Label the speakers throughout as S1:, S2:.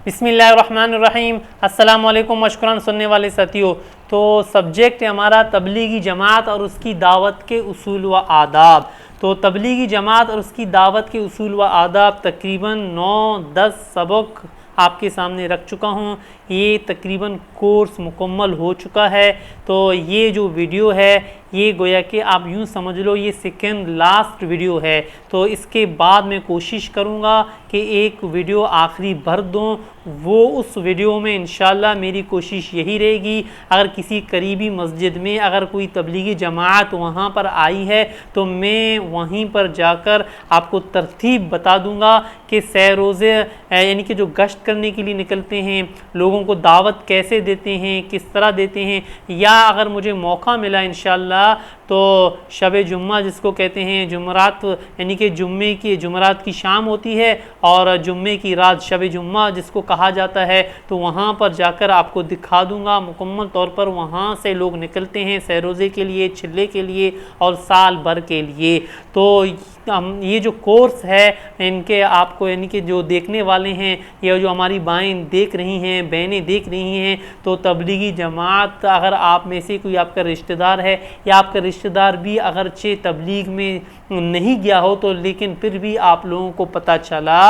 S1: बिस्मिल्लाहिर्रहमानिर्रहीम। अस्सलाम वालेकुम मशकुरान सुनने वाले साथियों। तो सब्जेक्ट है हमारा तबलीगी जमात और उसकी दावत के उसूल व आदाब। तो तबलीगी जमात और उसकी दावत के उसूल व आदाब तकरीबन 9-10 सबक आपके सामने रख चुका हूँ। ये तकरीबन कोर्स मुकम्मल हो चुका है। तो ये जो वीडियो है ये गोया कि आप यूँ समझ लो ये सेकेंड लास्ट वीडियो है। तो इसके बाद मैं कोशिश करूँगा कि एक वीडियो आखिरी भर दूँ। वो उस वीडियो में इंशाल्लाह मेरी कोशिश यही रहेगी, अगर किसी करीबी मस्जिद में अगर कोई तबलीगी जमात वहाँ पर आई है तो मैं वहीं पर जाकर आपको तरतीब बता दूँगा कि सैर रोज़े यानी कि जो गश्त करने के लिए निकलते हैं, लोगों को दावत कैसे देते हैं, किस तरह देते हैं, या अगर मुझे मौका मिला इंशाल्लाह तो शब जुम्मा जिसको कहते हैं, जुमरात यानी कि जुमरात की शाम होती है और जुम्मे की रात शब जुम्मा जिसको कहा जाता है, तो वहाँ पर जाकर आपको दिखा दूँगा मुकम्मल तौर पर। वहाँ से लोग निकलते हैं सैरोज़े के लिए, छिल्ले के लिए और साल भर के लिए। तो ये जो कोर्स है इनके आपको यानी कि जो देखने वाले हैं या जो हमारी बाएं देख रही हैं, बहनें देख रही हैं, तो तबलीगी जमात अगर आप में से कोई आपका रिश्तेदार है या आपका रिश्तेदार भी अगरचे तबलीग में नहीं गया हो तो लेकिन फिर भी आप लोगों को पता चला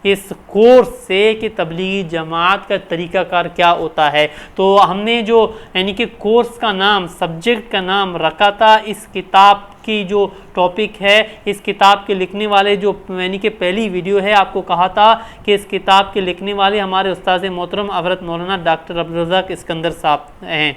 S1: इस कोर्स से कि तबलीगी जमात का तरीक़ाकार क्या होता है। तो हमने जो यानी कि कोर्स का नाम, सब्जेक्ट का नाम रखा था, इस किताब की जो टॉपिक है, इस किताब के लिखने वाले जो यानी कि पहली वीडियो है आपको कहा था कि इस किताब के लिखने वाले हमारे उस्ताद मोहतरम हज़रत मौलाना डॉक्टर अब्दुल रज़्ज़ाक़ इस्कंदर साहब हैं।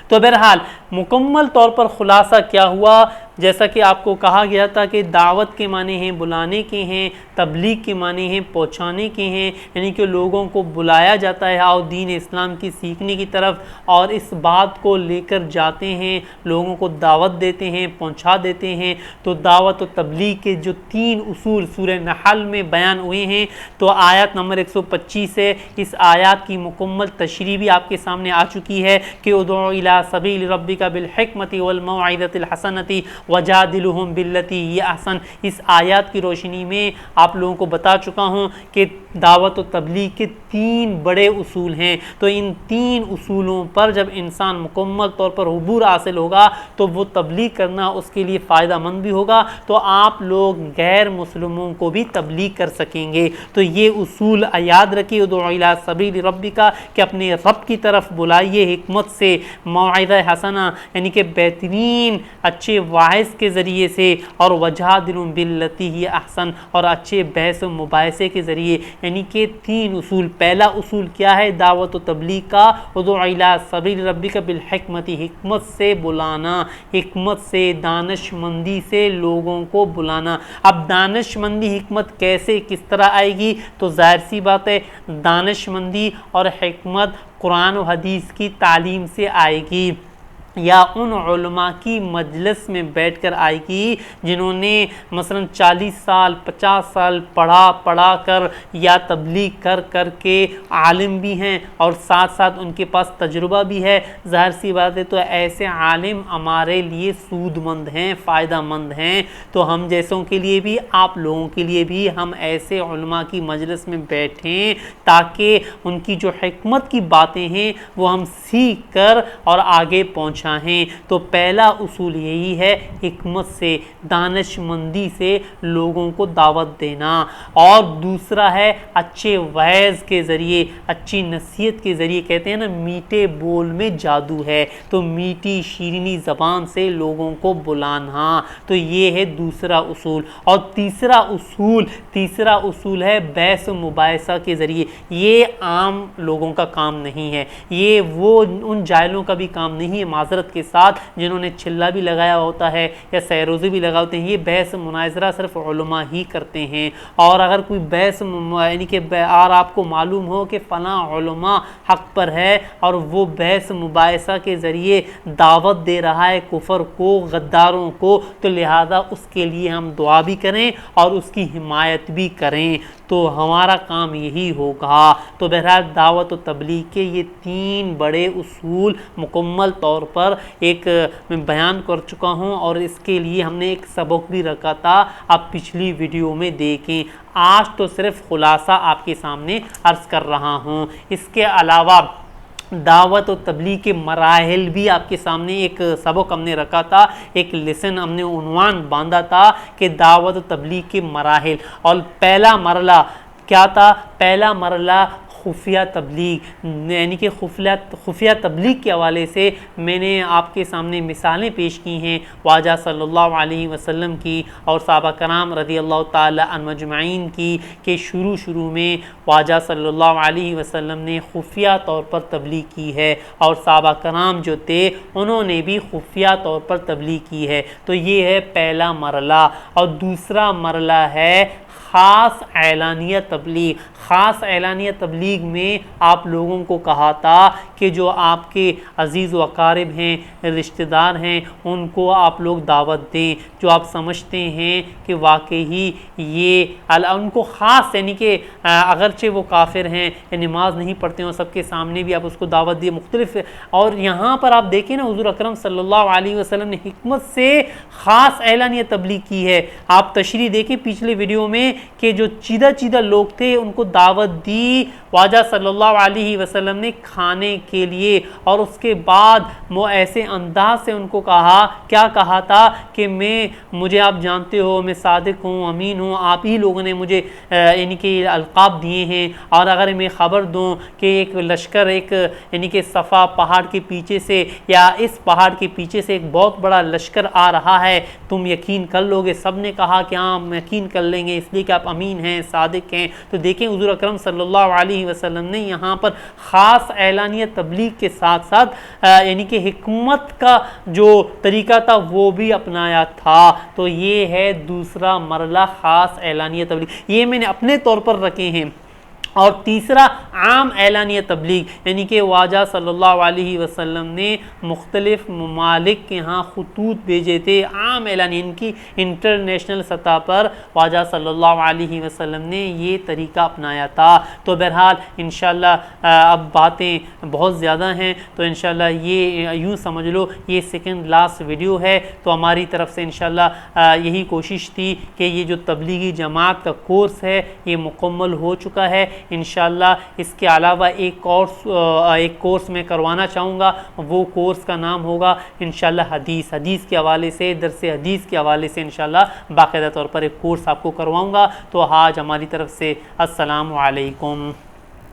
S1: तो बहरहाल मुकम्मल तौर पर ख़ुलासा क्या हुआ, जैसा कि आपको कहा गया था कि दावत के माने हैं बुलाने के हैं, तबलीग के माने हैं पहुँचाने के हैं, यानी कि लोगों को बुलाया जाता है आओ दीन इस्लाम की सीखने की तरफ, और इस बात को लेकर जाते हैं, लोगों को दावत देते हैं, पहुँचा देते हैं। तो दावत और तबलीग के जो 3 उसूल सूरह नहल में बयान हुए हैं, तो आयत नंबर 125 है, इस आयत की मुकम्मल तशरीह भी आपके सामने आ चुकी है कि उदउ इला सबील रब्बिका बिल हिकमति वल मौइज़तिल हसनति वजादिलुहुम बिल्लती ही अहसन। इस आयत की रोशनी में आप लोगों को बता चुका हूँ कि दावत और तबलीग के 3 बड़े उसूल हैं। तो इन 3 उसूलों पर जब इंसान मुकम्मल तौर पर उबूर हासिल होगा तो वो तबलीग करना उसके लिए फ़ायदा मंद भी होगा, तो आप लोग गैर मुस्लिमों को भी तबलीग कर सकेंगे। तो ये उसूल याद रखिए, उदउ इला सबील रब्बिका कि अपने रब की तरफ बुलाइए हिकमत से, मौइज़ा हसना यानी कि बेहतरीन अच्छे वाइस के ज़रिए से, और वजादिलुहुम बिल्लती ही अहसन और अच्छे बहस मुबाहिसे के ज़रिए, यानी कि 3 उसूल। पहला उसूल क्या है दावत व तबलीग का, उदउ इला सबील रब्बिका बिल हिकमति, हिकमत से बुलाना, हिकमत से दानिशमंदी से लोगों को बुलाना। अब दानिशमंदी हिकमत कैसे किस तरह आएगी, तो जाहिर सी बात है दानिशमंदी और हिकमत कुरान और हदीस की तालीम से आएगी या उन उलमा की मजलिस में बैठकर आएगी जिन्होंने मसलन 40 साल 50 साल पढ़ा कर या तबलीग कर के आलिम भी हैं और साथ साथ उनके पास तजुर्बा भी है। ज़ाहिर सी बात है तो ऐसे आलिम हमारे लिए सूदमंद हैं, फ़ायदा मंद हैं। तो हम जैसों के लिए भी, आप लोगों के लिए भी हम ऐसे उलमा की मजलिस में बैठें ताकि उनकी जो हिकमत की बातें हैं वो हम सीख कर और आगे पहुँच चाहें। तो पहला उसूल यही है, हिकमत से दानिशमंदी से लोगों को दावत देना। और दूसरा है अच्छे वैज़ के ज़रिए, अच्छी नसीहत के ज़रिए, कहते हैं ना मीठे बोल में जादू है, तो मीठी शीरीनी ज़बान से लोगों को बुलाना। तो ये है दूसरा उसूल। और तीसरा उसूल है बहस मुबाहिसा के ज़रिए। ये आम लोगों का काम नहीं है, ये वो उन जाहिलों का भी काम नहीं है माज़रत के साथ जिन्होंने चिल्ला भी लगाया होता है या सैरोज़े भी लगा होते हैं। ये बहस मुनाज़रा सिर्फ उलमा ही करते हैं। और अगर कोई बहस यानी कि और आपको मालूम हो कि फ़लाँ उलमा हक़ पर है और वो बहस मुबाहिसा के ज़रिए दावत दे रहा है कुफ़र को, गद्दारों को, तो लिहाजा उसके लिए हम दुआ भी करें और उसकी हिमायत भी करें। तो हमारा काम यही होगा। तो बहरहाल दावत व तबलीग के ये 3 बड़े उसूल मुकम्मल तौर पर एक मैं बयान कर चुका हूँ और इसके लिए हमने एक सबक भी रखा था, आप पिछली वीडियो में देखें। आज तो सिर्फ खुलासा आपके सामने अर्ज़ कर रहा हूँ। इसके अलावा दावत और तबलीग के मराहिल भी आपके सामने एक सबक हमने रखा था, एक लेसन हमने उन्वान बांधा था कि दावत और तबलीग के मराहिल। और पहला मरला क्या था? पहला मरला खुफिया तबलीग, यानी कि खुफिया तबलीग के हवाले से मैंने आपके सामने मिसालें पेश की हैं वाजा सल्लल्लाहु अलैहि वसल्लम की और सहाबा कराम रज़ी अल्लाह ताला अन्हुम अजमईन की, कि शुरू में वाजा सल्लल्लाहु अलैहि वसल्लम ने खुफिया तौर पर तबलीग की है और सहाबा कराम जो थे उन्होंने भी खुफिया तौर पर तबलीग की है। तो ये है पहला मरला। और दूसरा मरला है ख़ास एलानिया तबलीग। ख़ास एलानिया तबलीग में आप लोगों को कहा था कि जो आपके अज़ीज़ व अकारिब हैं, रिश्तेदार हैं, उनको आप लोग दावत दें जो आप समझते हैं कि वाकई ये उनको ख़ास, यानी कि अगरचे वो काफिर हैं या नमाज नहीं पढ़ते हो, सबके सामने भी आप उसको दावत दिए मुख्तलिफ। और यहाँ पर आप देखें ना, हुज़ूर अकरम सल्लल्लाहु अलैहि वसल्लम ने हिकमत से ख़ास एलानिया तबलीग की है। आप तशरीह देखें पिछले वीडियो में कि जो चीदा लोग थे उनको दावत दी वाजा सल्लल्लाहु अलैहि वसल्लम ने खाने के लिए, और उसके बाद वो ऐसे अंदाज से उनको कहा, क्या कहा था कि मुझे आप जानते हो मैं सादिक हूँ, अमीन हूँ, आप ही लोगों ने मुझे यानी कि अलकाब दिए हैं, और अगर मैं ख़बर दूँ कि एक लश्कर एक यानी कि सफ़ा पहाड़ के पीछे से या इस पहाड़ के पीछे से एक बहुत बड़ा लश्कर आ रहा है, तुम यकीन कर लोगे? सब ने कहा कि हाँ हम यकीन कर लेंगे, इसलिए कि आप अमीन हैं, सादिक हैं। तो देखें हुज़ूर अकरम सल्लल्लाहु अलैहि वसल्लम ने यहाँ पर ख़ास एलानिया तबलीग के साथ साथ यानी कि हिकमत का जो तरीका था वो भी अपनाया था। तो ये है दूसरा मरला ख़ास एलानिया तबलीग, ये मैंने अपने तौर पर रखे हैं। और तीसरा आम एलानिया तबलीग, यानी कि वाजा सल्लल्लाहु अलैहि वसल्लम ने मुख्तलिफ ममालिक के यहाँ खतूत भेजे थे, आम एलान, इनकी इंटरनेशनल सतह पर वाजा सल्लल्लाहु अलैहि वसल्लम ने ये तरीका अपनाया था। तो बहरहाल इंशाअल्लाह अब बातें बहुत ज़्यादा हैं, तो इंशाअल्लाह ये यूँ समझ लो ये सेकंड लास्ट वीडियो है। तो हमारी तरफ से इंशाअल्लाह यही कोशिश थी कि ये जो तबलीगी जमात का कोर्स है ये मुकम्मल हो चुका है। इंशाअल्लाह इसके अलावा एक कोर्स मैं करवाना चाहूँगा, वो कोर्स का नाम होगा इंशाअल्लाह हदीस के हवाले से, दरस हदीस के हवाले से इंशाअल्लाह बाकायदा तौर पर एक कोर्स आपको करवाऊँगा। तो आज हमारी तरफ से अस्सलामु अलैकुम।